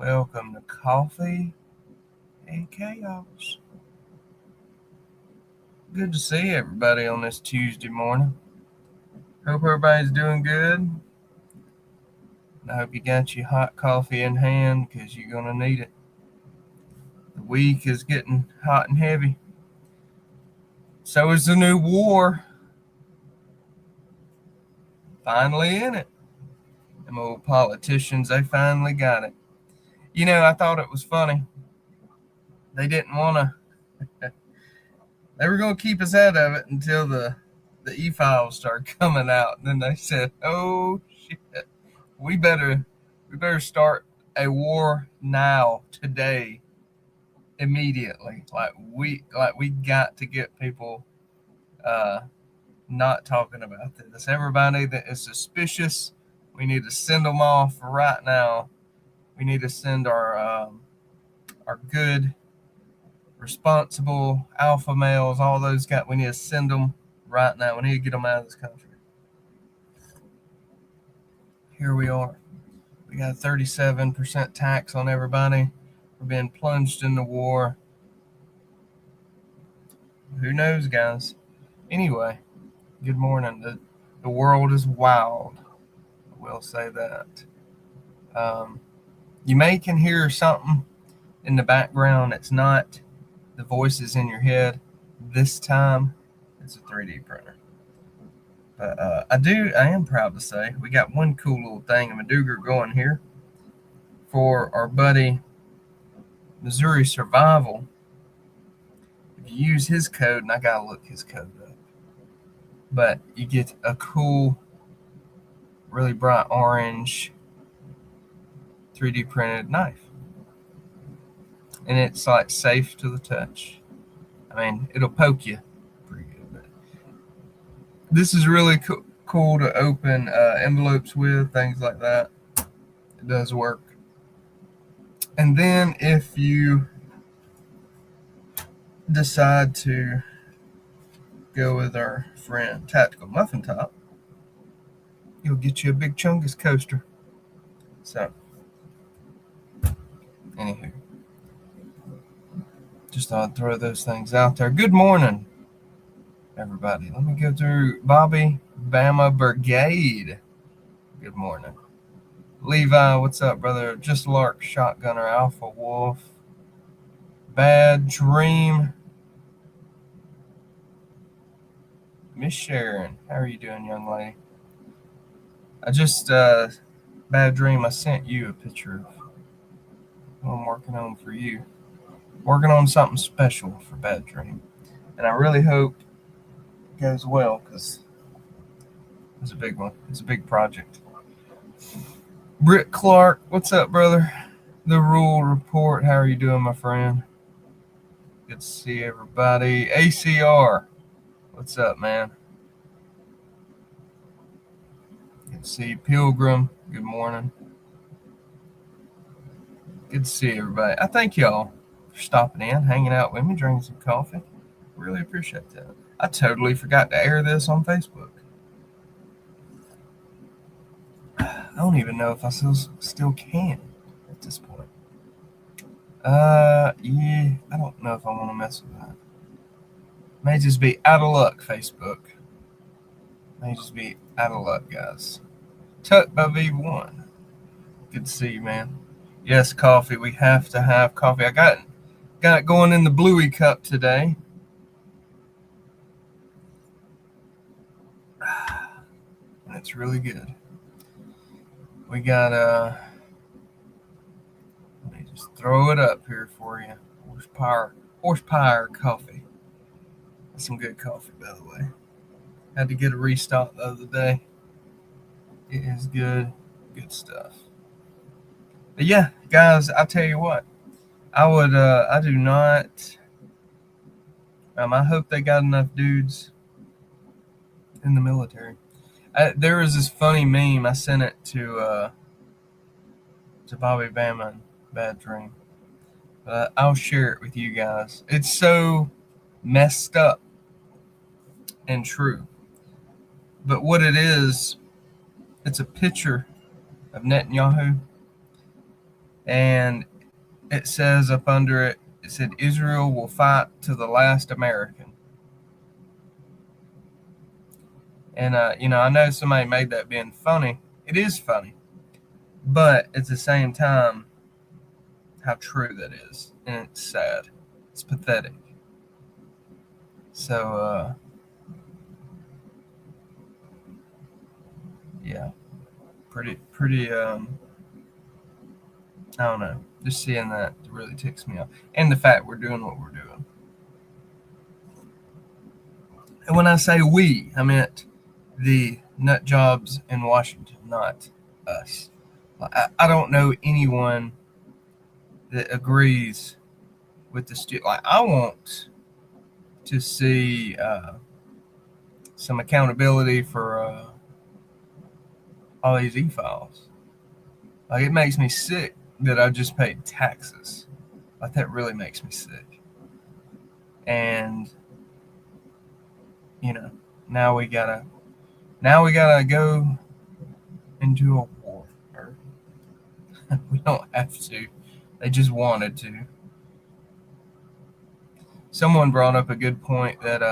Welcome to Coffee and Chaos. Good to see everybody on this Tuesday morning. Hope everybody's doing good. I hope you got your hot coffee in hand because you're going to need it. The week is getting hot and heavy. So is the new war. Finally in it. Them old politicians, they finally got it. You know, I thought it was funny. They didn't want to. They were going to keep us out of it until the e-files started coming out. And then they said, oh, shit, we better start a war now, today, immediately. Like we got to get people not talking about this. Everybody that is suspicious, we need to send them off right now. We need to send our good, responsible alpha males, all those guys. We need to send them right now. We need to get them out of this country. Here we are. We got a 37% tax on everybody. We're being plunged into war. Who knows, guys? Anyway, good morning. The world is wild. I will say that. You may can hear something in the background. It's not the voices in your head. This time, it's a 3D printer. But I am proud to say we got one cool little thing in Madougar going here for our buddy Missouri Survival. If you use his code, and I gotta look his code up, but you get a cool, really bright orange 3D printed knife. And it's like safe to the touch. I mean, it'll poke you pretty good. But this is really cool to open envelopes with, things like that. It does work. And then if you decide to go with our friend Tactical Muffin Top, you'll get you a big Chungus coaster. So, anywho, just thought I'd throw those things out there. Good morning, everybody. Let me go through Bobby Bama Brigade. Good morning. Levi, what's up, brother? Just Lark, Shotgunner, Alpha Wolf, Bad Dream, Miss Sharon. How are you doing, young lady? I just, Bad Dream, I sent you a picture of what I'm working on for you. Working on something special for Bad Dream. And I really hope it goes well because it's a big one. It's a big project. Britt Clark, what's up, brother? The Rule Report, how are you doing, my friend? Good to see everybody. ACR, what's up, man? Good to see you. Pilgrim, good morning. Good to see everybody. I thank y'all for stopping in, hanging out with me, drinking some coffee. Really appreciate that. I totally forgot to air this on Facebook. I don't even know if I still can at this point. Yeah, I don't know if I want to mess with that. May just be out of luck, Facebook. May just be out of luck, guys. Tuck by V1. Good to see you, man. Yes, coffee. We have to have coffee. I got it going in the Bluey cup today. And it's really good. We got let me just throw it up here for you. Horsepower coffee. That's some good coffee, by the way. Had to get a restock the other day. It is good stuff. But yeah, guys, I tell you what, I do not. I hope they got enough dudes in the military. There was this funny meme. I sent it to Bobby Bama and Bad Dream. I'll share it with you guys. It's so messed up and true. But what it is, it's a picture of Netanyahu And it says up under it, it said, Israel will fight to the last American. And, I know somebody made that being funny. It is funny. But at the same time, how true that is. And it's sad. It's pathetic. So, yeah. Pretty, I don't know. Just seeing that really ticks me off. And the fact we're doing what we're doing. And when I say we, I meant the nut jobs in Washington, not us. I don't know anyone that agrees with the student. Like, I want to see some accountability for all these e-files. Like, it makes me sick that I just paid taxes. Like, that really makes me sick. And now we gotta go into a war. Or we don't have to. They just wanted to. Someone brought up a good point that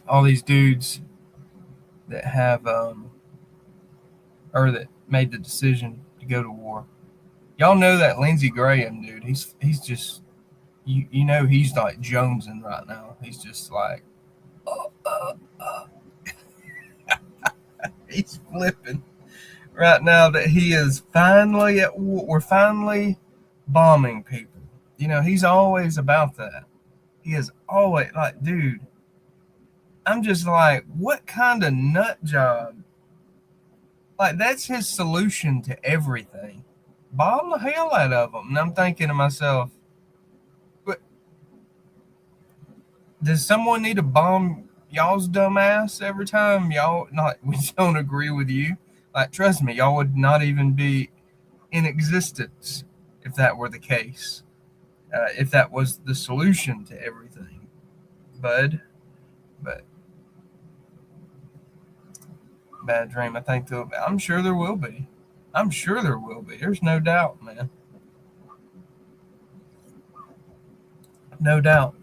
all these dudes that have or that made the decision to go to war. Y'all know that Lindsey Graham dude. He's just he's like jonesing right now. He's just like he's flipping right now that he is finally at war. We're finally bombing people. He's always about that. He is always like, dude. I'm just like, what kind of nut job? Like, that's his solution to everything. Bomb the hell out of them. And I'm thinking to myself, but does someone need to bomb y'all's dumb ass every time we don't agree with you? Like, trust me, y'all would not even be in existence if that were the case. If that was the solution to everything, bud. But bad dream. I'm sure there will be. I'm sure there will be. There's no doubt, man. No doubt.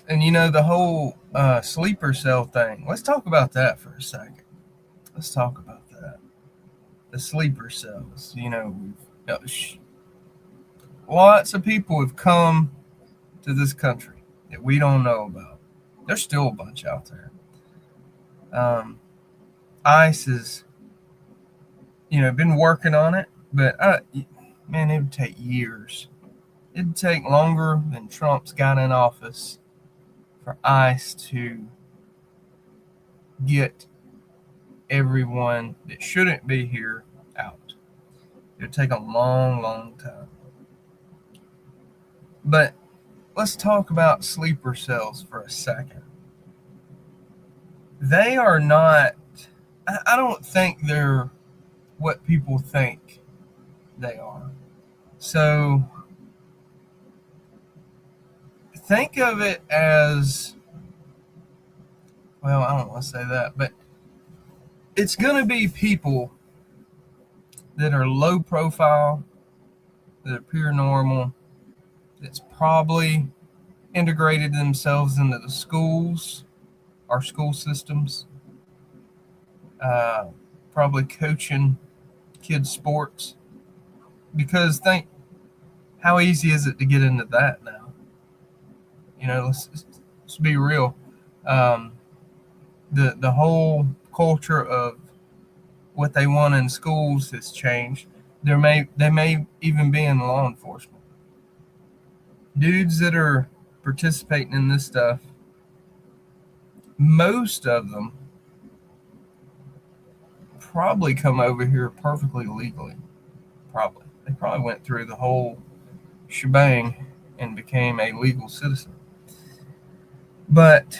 And the whole sleeper cell thing. Let's talk about that for a second. Let's talk about that. The sleeper cells. Lots of people have come to this country that we don't know about. There's still a bunch out there. ICE has, been working on it, but man, it would take years. It'd take longer than Trump's got in office for ICE to get everyone that shouldn't be here out. It would take a long, long time. But let's talk about sleeper cells for a second. They are not, I don't think they're what people think they are. So think of it as, well, I don't want to say that, but it's going to be people that are low profile, that appear normal, that's probably integrated themselves into the schools, our school systems, probably coaching kids' sports. Because think, how easy is it to get into that now? Let's be real. The whole culture of what they want in schools has changed. They may even be in law enforcement. Dudes that are participating in this stuff, most of them probably come over here perfectly legally. Probably. They probably went through the whole shebang and became a legal citizen. But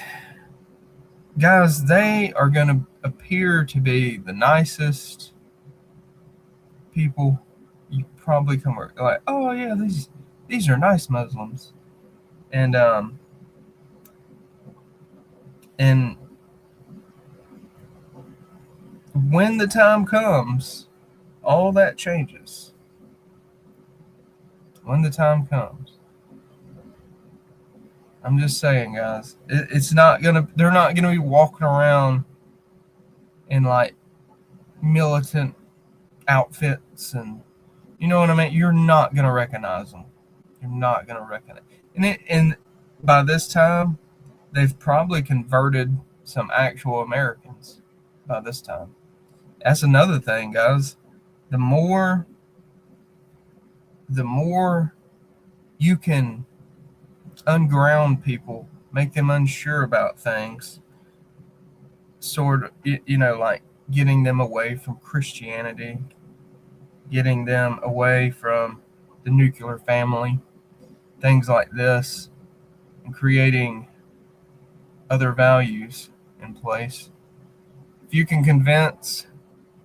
guys, they are going to appear to be the nicest people. You probably come like, oh yeah, these are nice Muslims, and when the time comes, all that changes. When the time comes. I'm just saying, guys. It's not gonna. They're not gonna be walking around in like militant outfits, and you know what I mean. You're not gonna recognize them. You're not gonna recognize. And by this time, they've probably converted some actual Americans. By this time, that's another thing, guys. The more, the more you can unground people, make them unsure about things, sort of, like getting them away from Christianity, getting them away from the nuclear family, things like this, and creating other values in place. If you can convince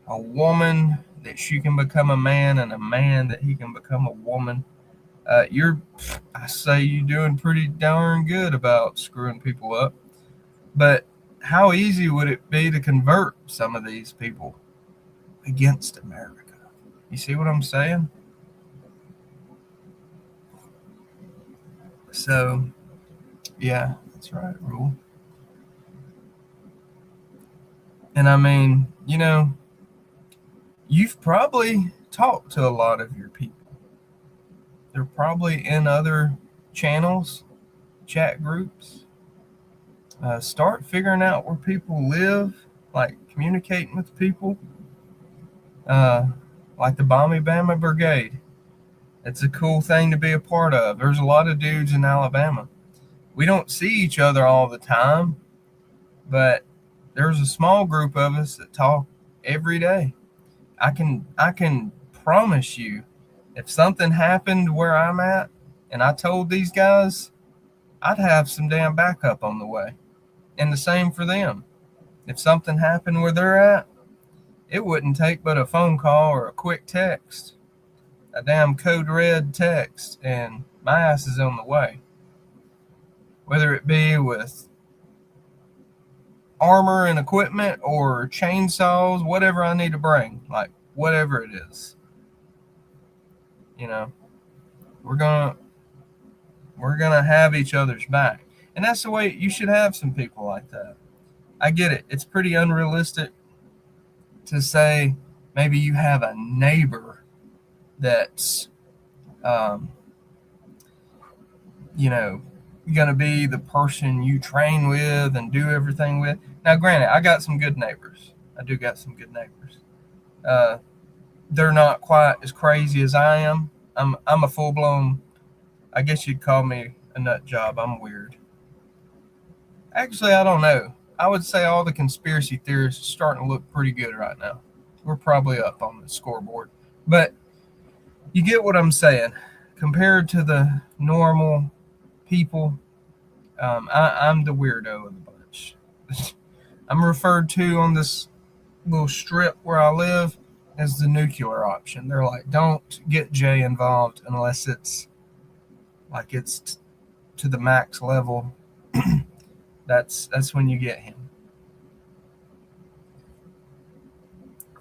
a woman that she can become a man and a man that he can become a woman, I say you're doing pretty darn good about screwing people up. But how easy would it be to convert some of these people against America? You see what I'm saying? So, yeah, that's right, Rule. And I mean, you've probably talked to a lot of your people. They're probably in other channels, chat groups. Start figuring out where people live, like communicating with people, like the Bomby Bama Brigade. It's a cool thing to be a part of. There's a lot of dudes in Alabama. We don't see each other all the time, but there's a small group of us that talk every day. I can promise you, if something happened where I'm at and I told these guys, I'd have some damn backup on the way. And the same for them. If something happened where they're at, it wouldn't take but a phone call or a quick text, a damn code red text, and my ass is on the way. Whether it be with armor and equipment or chainsaws, whatever I need to bring, like whatever it is. We're gonna have each other's back. And that's the way you should have some people like that. I get it. It's pretty unrealistic to say maybe you have a neighbor that's, going to be the person you train with and do everything with. Now, granted, I got some good neighbors. I do got some good neighbors. They're not quite as crazy as I am. I'm a full-blown, I guess you'd call me a nut job. I'm weird. Actually, I don't know. I would say all the conspiracy theorists are starting to look pretty good right now. We're probably up on the scoreboard. But you get what I'm saying. Compared to the normal people, I'm the weirdo of the bunch. I'm referred to on this little strip where I live as the nuclear option. They're like, don't get Jay involved unless it's like it's to the max level. That's when you get him.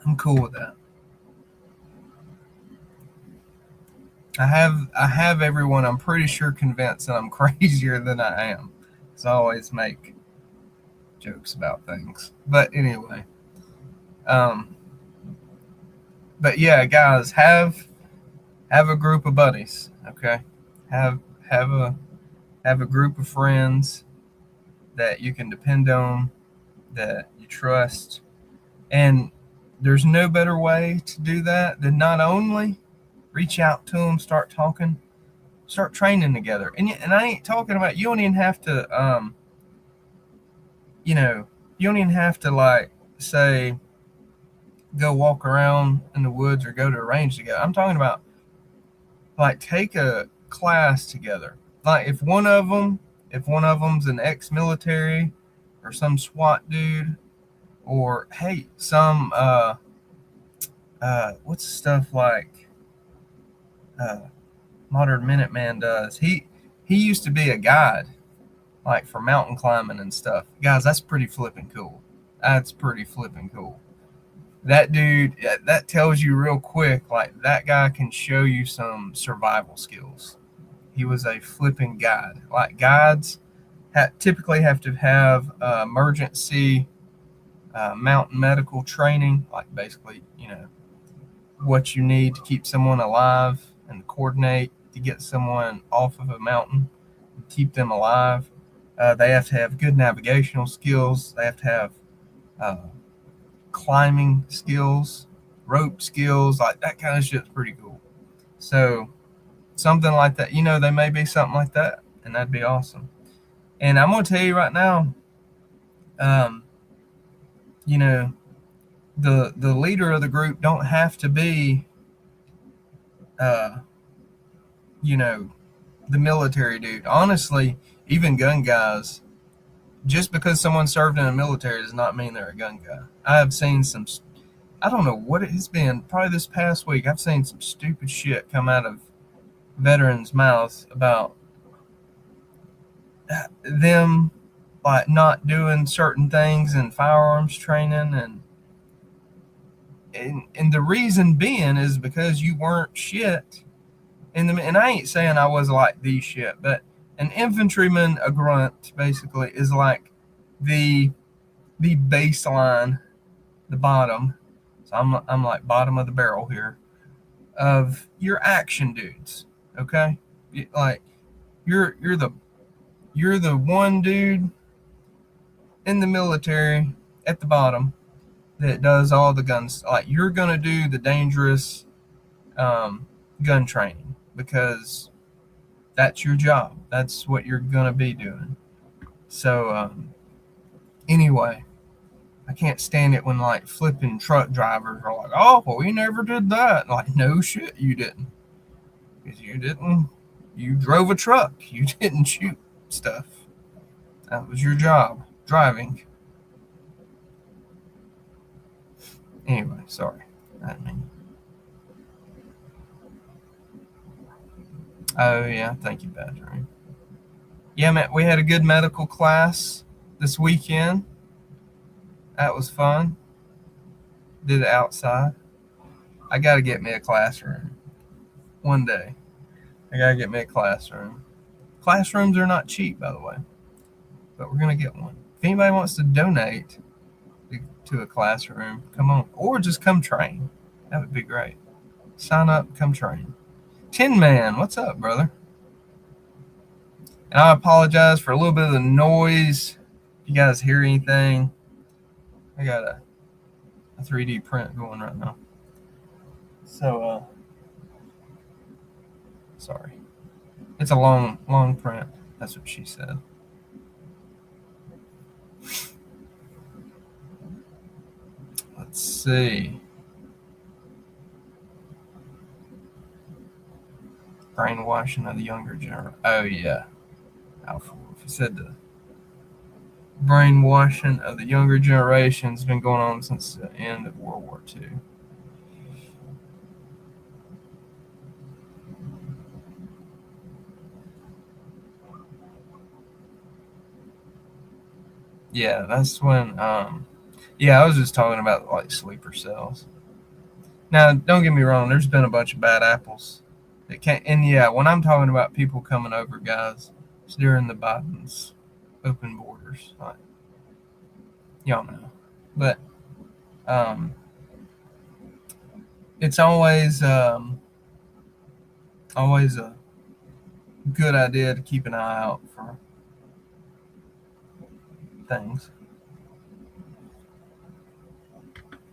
I'm cool with that. I have everyone, I'm pretty sure, convinced that I'm crazier than I am. So I always make jokes about things. But anyway. But yeah, guys, have a group of buddies, okay? Have a group of friends that you can depend on, that you trust. And there's no better way to do that than not only reach out to them, start talking, start training together. And I ain't talking about, you don't even have to, you don't even have to, like, say, go walk around in the woods or go to a range together. I'm talking about, like, take a class together. Like, if one of them's an ex-military or some SWAT dude, or hey, some what's the stuff like Modern Minuteman does. He used to be a guide, like for mountain climbing and stuff. Guys, that's pretty flipping cool. That's pretty flipping cool. that dude, that tells you real quick, like that guy can show you some survival skills. He was a flipping guide. Like guides typically have to have emergency mountain medical training, like basically, what you need to keep someone alive and coordinate to get someone off of a mountain and keep them alive. They have to have good navigational skills. They have to have uh, climbing skills, rope skills, like that kind of shit's pretty cool. So something like that, there may be something like that, and that'd be awesome. And I'm gonna tell you right now, um, you know, the leader of the group don't have to be, uh, you know, the military dude. Honestly, even gun guys, just because someone served in the military does not mean they're a gun guy. I have seen some, I don't know what it has been, probably this past week, I've seen some stupid shit come out of veterans' mouths about them like not doing certain things in firearms training, and the reason being is because you weren't shit and I ain't saying I was like the shit, but an infantryman, a grunt, basically, is like the baseline, the bottom. So I'm like bottom of the barrel here of your action dudes. Okay, like you're the one dude in the military at the bottom that does all the guns. Like you're gonna do the dangerous gun training because that's your job. That's what you're gonna be doing. So anyway, I can't stand it when like flipping truck drivers are like, "Oh, well, we never did that." Like, no shit, you didn't, because you didn't. You drove a truck. You didn't shoot stuff. That was your job, driving. Anyway, sorry. I mean, oh yeah, thank you, Badger. Yeah, man, we had a good medical class this weekend. That was fun. Did it outside. I got to get me a classroom one day. I got to get me a classroom. Classrooms are not cheap, by the way, but we're going to get one. If anybody wants to donate to a classroom, come on. Or just come train. That would be great. Sign up, come train. Tin Man, what's up, brother? And I apologize for a little bit of the noise. If you guys hear anything, I got a 3D print going right now. So, sorry. It's a long print. That's what she said. Let's see. Brainwashing of the younger generation. Oh, yeah. Alpha Wolf. He said the brainwashing of the younger generation has been going on since the end of World War II. Yeah, that's when. Yeah, I was just talking about like sleeper cells. Now, don't get me wrong. There's been a bunch of bad apples that can't. And yeah, when I'm talking about people coming over, guys, it's during the Biden's open borders. Like, y'all know, but it's always a good idea to keep an eye out for things.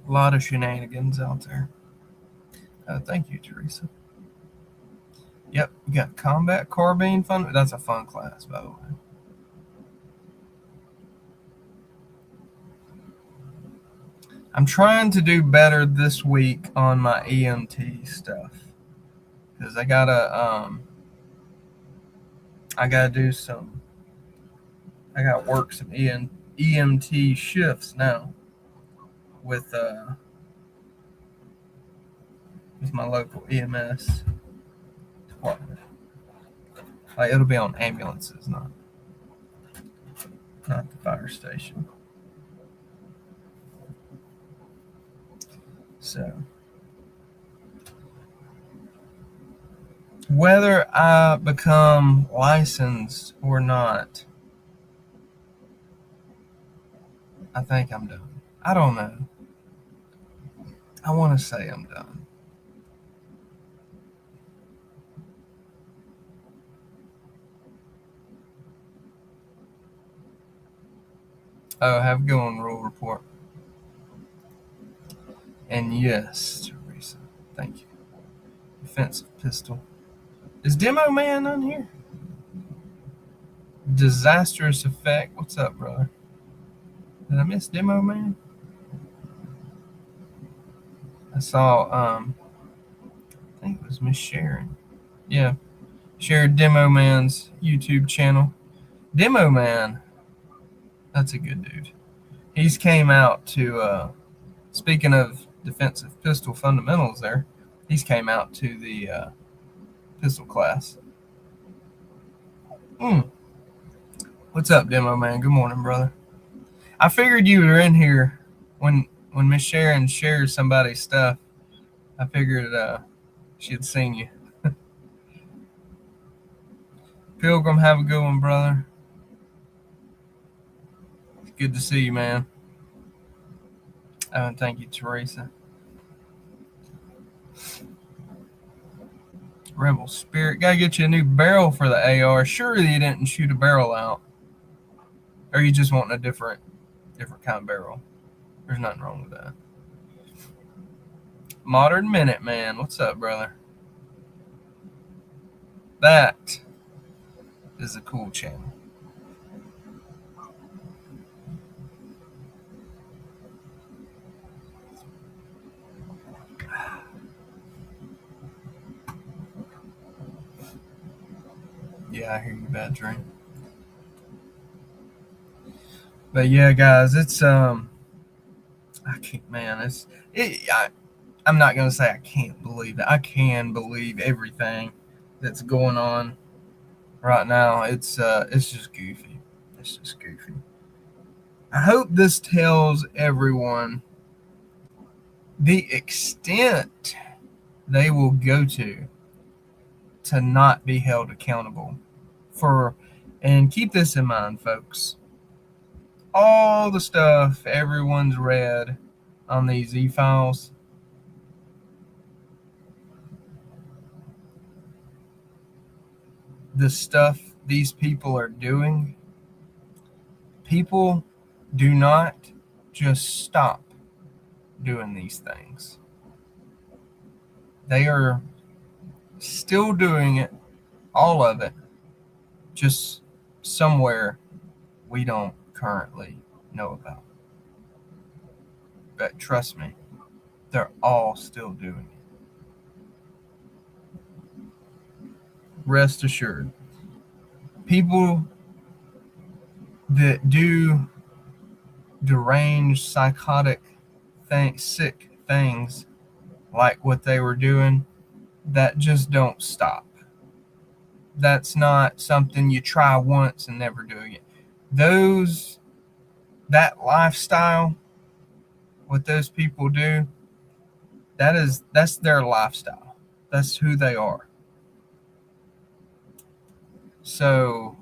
A lot of shenanigans out there. Thank you, Teresa. Yep, you got combat carbine fun. That's a fun class, by the way. I'm trying to do better this week on my EMT stuff because I gotta do some. I gotta work some EMT shifts now with my local EMS department. Like it'll be on ambulances, not the fire station. So, whether I become licensed or not, I think I'm done. I don't know. I want to say I'm done. Oh, have a good one, Rule Report. And yes, Teresa, thank you. Defensive pistol. Is Demo Man on here? Disastrous Effect. What's up, brother? Did I miss Demo Man? I saw, I think it was Miss Sharon. Yeah, shared Demo Man's YouTube channel. Demo Man, that's a good dude. He's came out to, speaking of defensive pistol fundamentals there, he's came out to the pistol class. What's up, Demo Man? Good morning, brother. I figured you were in here when Miss Sharon shared somebody's stuff. I figured she had seen you. Pilgrim, have a good one, brother. It's good to see you, man. Thank you, Teresa. Rebel Spirit. Gotta get you a new barrel for the AR. Surely you didn't shoot a barrel out. Or you just wanting a different kind of barrel. There's nothing wrong with that. Modern Minute Man. What's up, brother? That is a cool channel. Yeah, I hear you, Bad Dream. But yeah, guys, it's I can't, man. I'm not gonna say I can't believe it. I can believe everything that's going on right now. It's just goofy. It's just goofy. I hope this tells everyone the extent they will go to not be held accountable for, and keep this in mind, folks. All the stuff everyone's read on these e-files, the stuff these people are doing, people do not just stop doing these things. They are still doing it, all of it, just somewhere we don't currently know about. But trust me, they're all still doing it. Rest assured. People that do deranged, psychotic, sick things like what they were doing, that just don't stop. That's not something you try once and never do again. That lifestyle, what those people do, that's their lifestyle. That's who they are. So,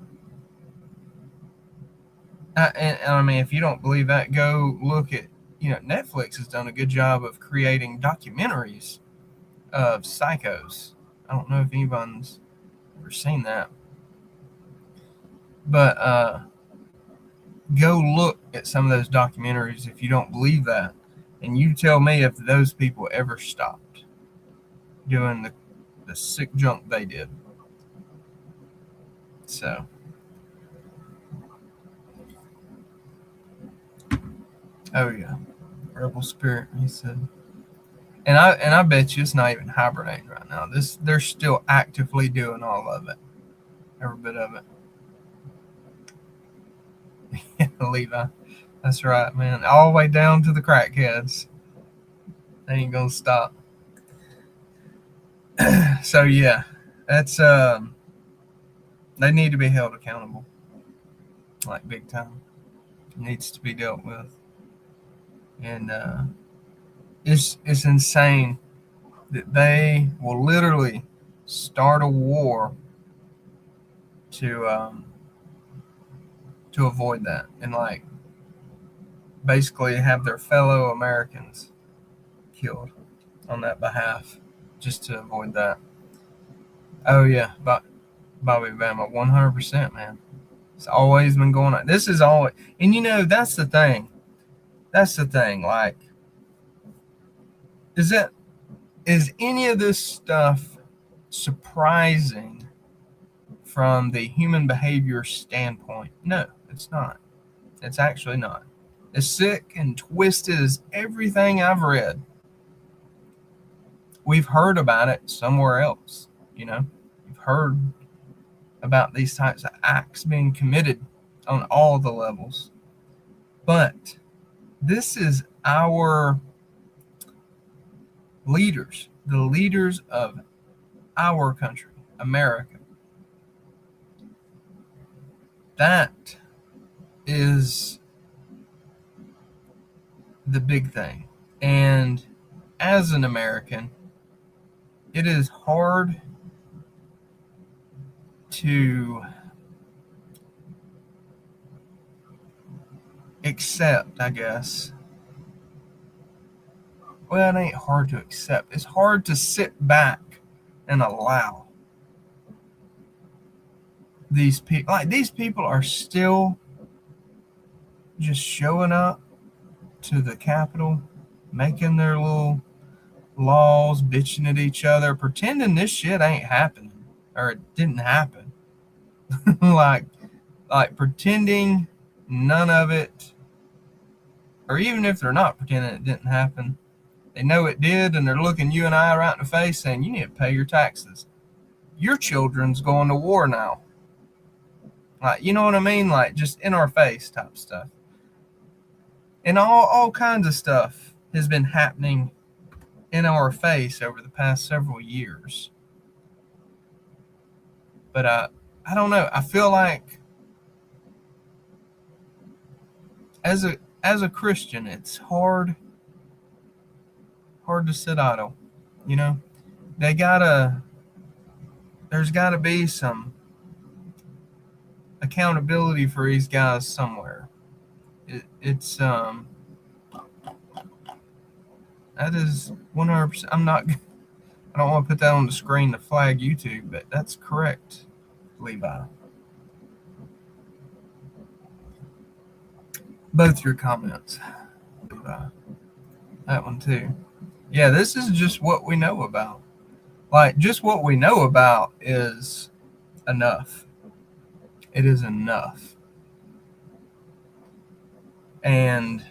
and I mean, if you don't believe that, go look at, Netflix has done a good job of creating documentaries of psychos. I don't know if anyone's ever seen that. But go look at some of those documentaries if you don't believe that. And you tell me if those people ever stopped doing the sick junk they did. So, oh yeah, Rebel Spirit, he said. And I bet you it's not even hibernating right now. They're still actively doing all of it, every bit of it. Levi, that's right, man. All the way down to the crackheads. They ain't gonna stop. So yeah, that's they need to be held accountable, like big time. It needs to be dealt with, and It's insane that they will literally start a war to to avoid that, and like basically have their fellow Americans killed on that behalf just to avoid that. Oh yeah, but Bobby Bama, 100%, man. It's always been going on. This is always, and that's the thing. That's the thing. Like, is it is any of this stuff surprising from the human behavior standpoint? No, it's not. It's actually not. As sick and twisted as everything I've read, we've heard about it somewhere else. You've heard about these types of acts being committed on all the levels. But this is our leaders, the leaders of our country, America. That is the big thing. And as an American, it is hard to accept, I guess. Well, it ain't hard to accept. It's hard to sit back and allow these people. Like, these people are still just showing up to the Capitol, making their little laws, bitching at each other, pretending this shit ain't happening or it didn't happen. like pretending none of it, or even if they're not pretending it didn't happen, they know it did, and they're looking you and I right in the face saying, you need to pay your taxes. Your children's going to war now. Like, you know what I mean? Like, just in our face type stuff. And all kinds of stuff has been happening in our face over the past several years. But I don't know. I feel like as a Christian, it's hard to sit idle. There's gotta be some accountability for these guys somewhere. It's that is 100%. I don't want to put that on the screen to flag YouTube, but that's correct, Levi. Both your comments, Levi. That one too. Yeah, this is just what we know about. Like, just what we know about is enough. It is enough. And,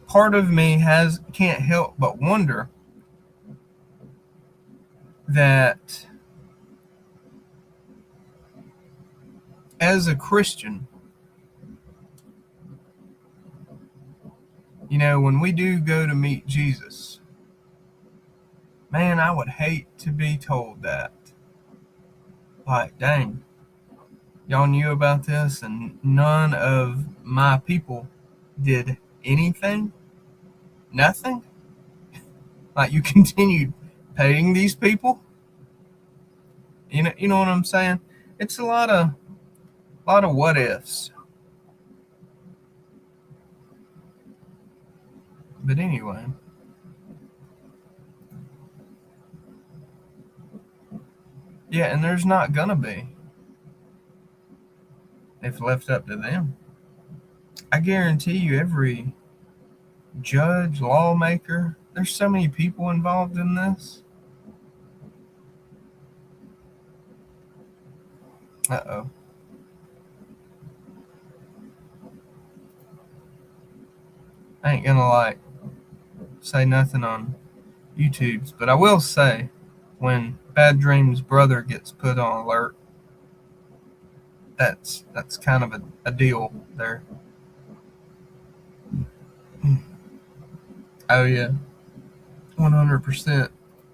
part of me can't help but wonder that as a Christian, when we do go to meet Jesus, man, I would hate to be told that. Like, dang, y'all knew about this and none of my people did anything? Nothing? Like, you continued paying these people? You know what I'm saying? It's a lot of what ifs. But anyway. Yeah, and there's not gonna be, if left up to them. I guarantee you, every judge, lawmaker, there's so many people involved in this. Uh-oh. I ain't gonna say nothing on YouTube's, but I will say, when Bad Dream's brother gets put on alert, that's kind of a deal there. Oh yeah, 100%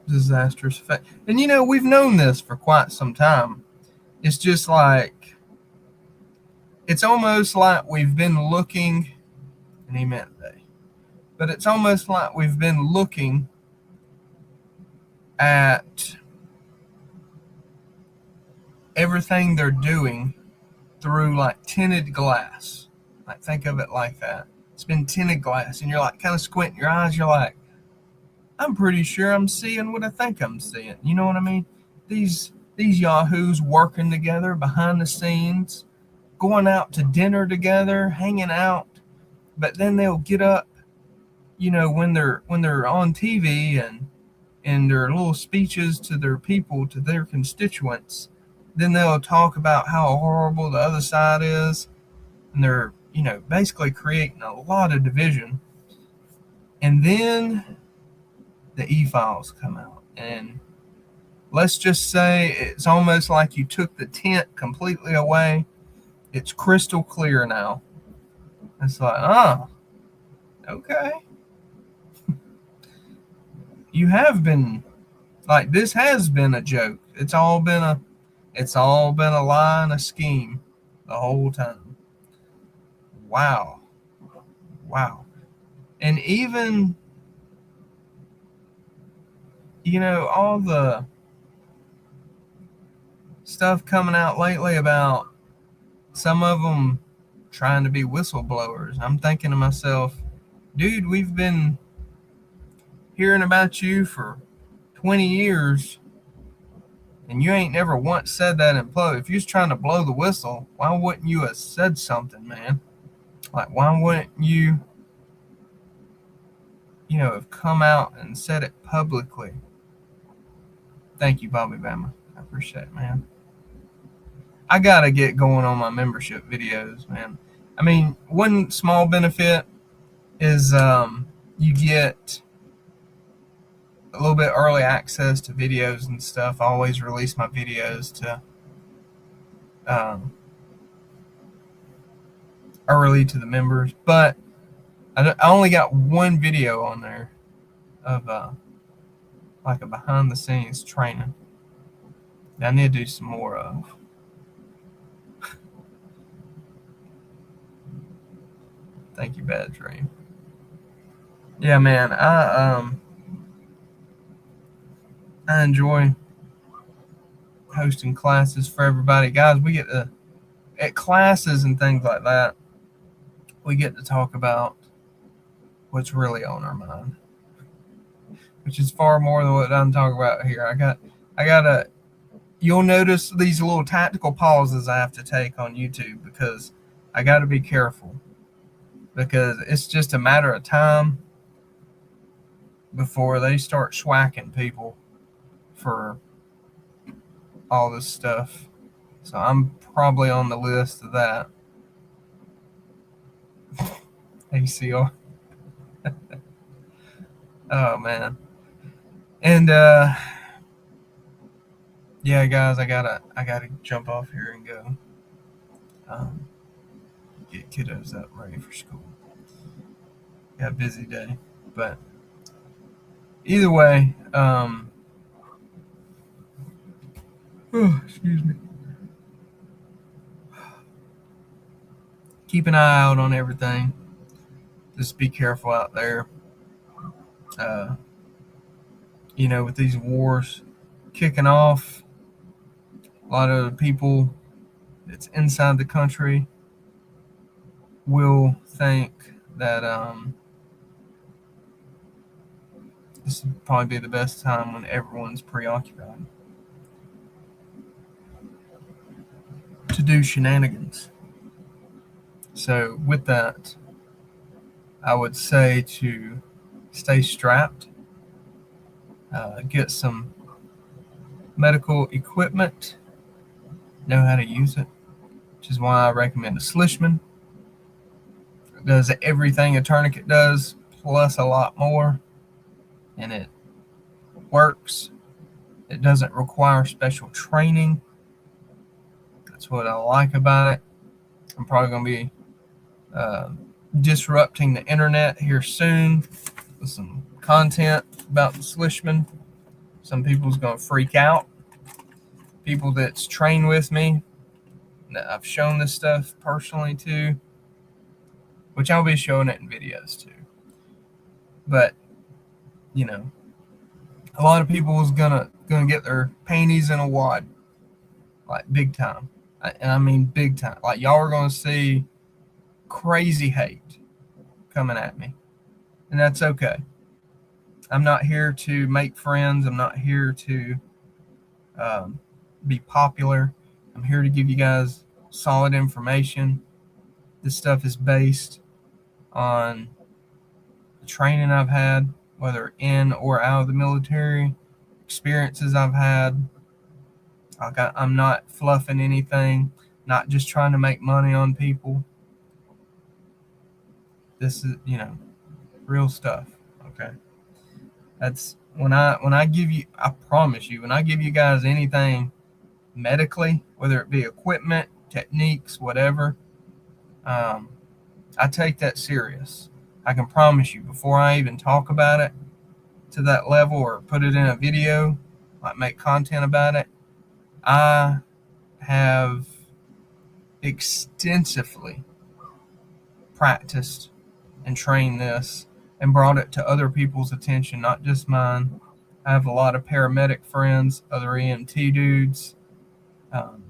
disastrous effect. And we've known this for quite some time. It's just like, it's almost like we've been looking, and he meant they, But it's almost like we've been looking at everything they're doing through like tinted glass. Like, think of it like that. It's been tinted glass, and you're like kind of squinting your eyes. You're like, I'm pretty sure I'm seeing what I think I'm seeing. You know what I mean? These yahoos working together behind the scenes, going out to dinner together, hanging out, but then they'll get up, when they're on TV and in their little speeches to their people, to their constituents, then they'll talk about how horrible the other side is, and they're, basically creating a lot of division. And then the e-files come out, and let's just say it's almost like you took the tint completely away. It's crystal clear now. It's like, okay. You have been, like, this has been a joke. It's all been a lie and a scheme the whole time. Wow. And even, all the stuff coming out lately about some of them trying to be whistleblowers. I'm thinking to myself, dude, we've been hearing about you for 20 years, and you ain't never once said that in public. If you was trying to blow the whistle, why wouldn't you have said something, man? Like, why wouldn't you, have come out and said it publicly? Thank you, Bobby Bama. I appreciate it, man. I gotta get going on my membership videos, man. I mean, one small benefit is you get a little bit early access to videos and stuff. I always release my videos to early to the members, but I only got one video on there of like a behind the scenes training that I need to do some more of. Thank you, Bad Dream. Yeah, man, I enjoy hosting classes for everybody. Guys, we get to, at classes and things like that, we get to talk about what's really on our mind, which is far more than what I'm talking about here. I gotta, you'll notice these little tactical pauses I have to take on YouTube because I got to be careful, because it's just a matter of time before they start schwacking people for all this stuff. So I'm probably on the list of that. ACR. Oh, man. And yeah, guys, I gotta jump off here and go get kiddos up ready for school. Got a busy day, but either way, excuse me. Keep an eye out on everything. Just be careful out there. With these wars kicking off, a lot of the people that's inside the country will think that this would probably be the best time when everyone's preoccupied to do shenanigans. So with that, I would say to stay strapped, get some medical equipment, know how to use it, which is why I recommend a Slishman. It does everything a tourniquet does, plus a lot more, and it works. It doesn't require special training. That's what I like about it. I'm probably going to be disrupting the internet here soon with some content about the Slishman. Some people's going to freak out. People that's trained with me, that I've shown this stuff personally to, which I'll be showing it in videos too. But you know, a lot of people is gonna get their panties in a wad, like big time, and I mean big time. Like y'all are gonna see crazy hate coming at me, and that's okay. I'm not here to make friends. I'm not here to um, be popular. I'm here to give you guys solid information. This stuff is based on the training I've had, whether in or out of the military, experiences I've had. I'm not fluffing anything, not just trying to make money on people. This is, real stuff. Okay. That's when I give you, I promise you, when I give you guys anything medically, whether it be equipment, techniques, whatever, I take that serious. I can promise you, before I even talk about it to that level or put it in a video, like make content about it, I have extensively practiced and trained this and brought it to other people's attention, not just mine. I have a lot of paramedic friends, other EMT dudes, um,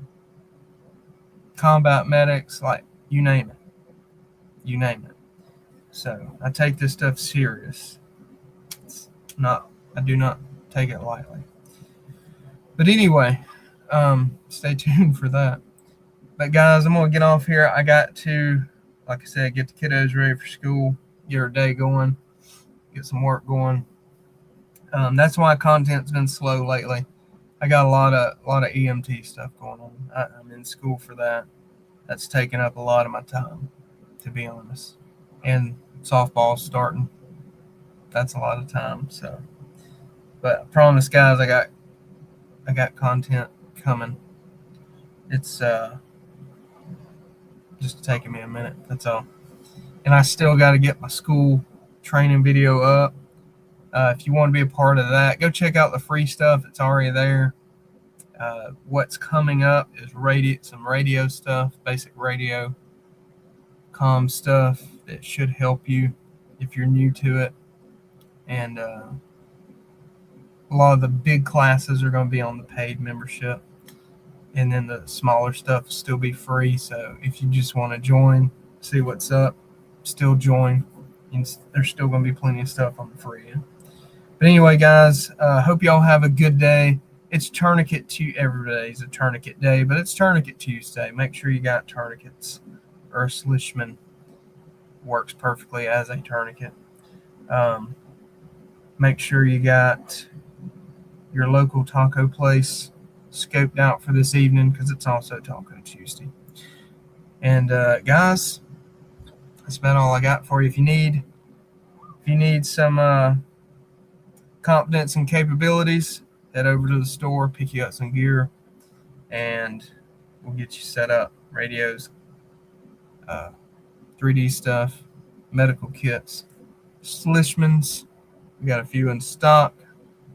combat medics, like you name it. You name it. So I take this stuff serious. I do not take it lightly. But anyway, stay tuned for that. But guys, I'm gonna get off here. I got to, like I said, get the kiddos ready for school, get our day going, get some work going. That's why content's been slow lately. I got a lot of EMT stuff going on. I'm in school for that. That's taking up a lot of my time, to be honest. And softball's starting. That's a lot of time. So, but I promise, guys, I got content coming. It's just taking me a minute. That's all. And I still got to get my school training video up. If you want to be a part of that, go check out the free stuff. It's already there. What's coming up is some radio stuff, basic radio, comm stuff that should help you if you're new to it. And a lot of the big classes are going to be on the paid membership. And then the smaller stuff will still be free. So if you just want to join, see what's up, still join. And there's still going to be plenty of stuff on the free end. But anyway, guys, hope y'all have a good day. It's Tourniquet Tuesday. Every day is a Tourniquet day, but it's Tourniquet Tuesday. Make sure you got tourniquets. Urs Lischman works perfectly as a tourniquet. Make sure you got your local taco place scoped out for this evening, because it's also Taco Tuesday. And guys, that's about all I got for you. If you need some confidence and capabilities, head over to the store, pick you up some gear, and we'll get you set up. Radios, 3D stuff, medical kits, Slishmans. We got a few in stock.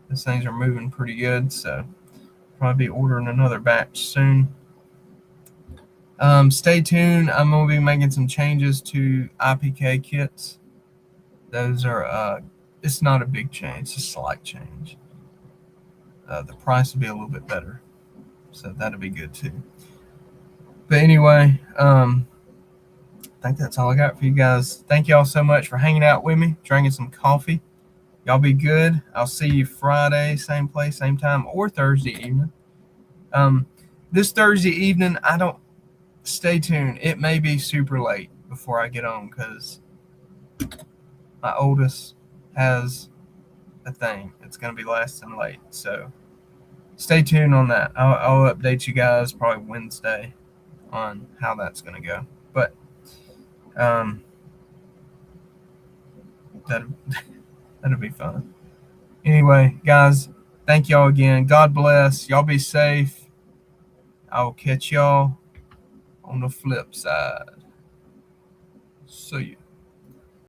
These things are moving pretty good, so probably be ordering another batch soon. Stay tuned. I'm going to be making some changes to IPK kits. Those are, it's not a big change, it's a slight change. The price will be a little bit better, so that'll be good too. But anyway, I think that's all I got for you guys. Thank y'all so much for hanging out with me, drinking some coffee. Y'all be good. I'll see you Friday, same place, same time, or Thursday evening. This Thursday evening, stay tuned. It may be super late before I get on, because my oldest has a thing. It's going to be less than late. So stay tuned on that. I'll update you guys probably Wednesday on how that's going to go. But that'll be fun. Anyway, guys, thank y'all again. God bless. Y'all be safe. I'll catch y'all on the flip side. See ya.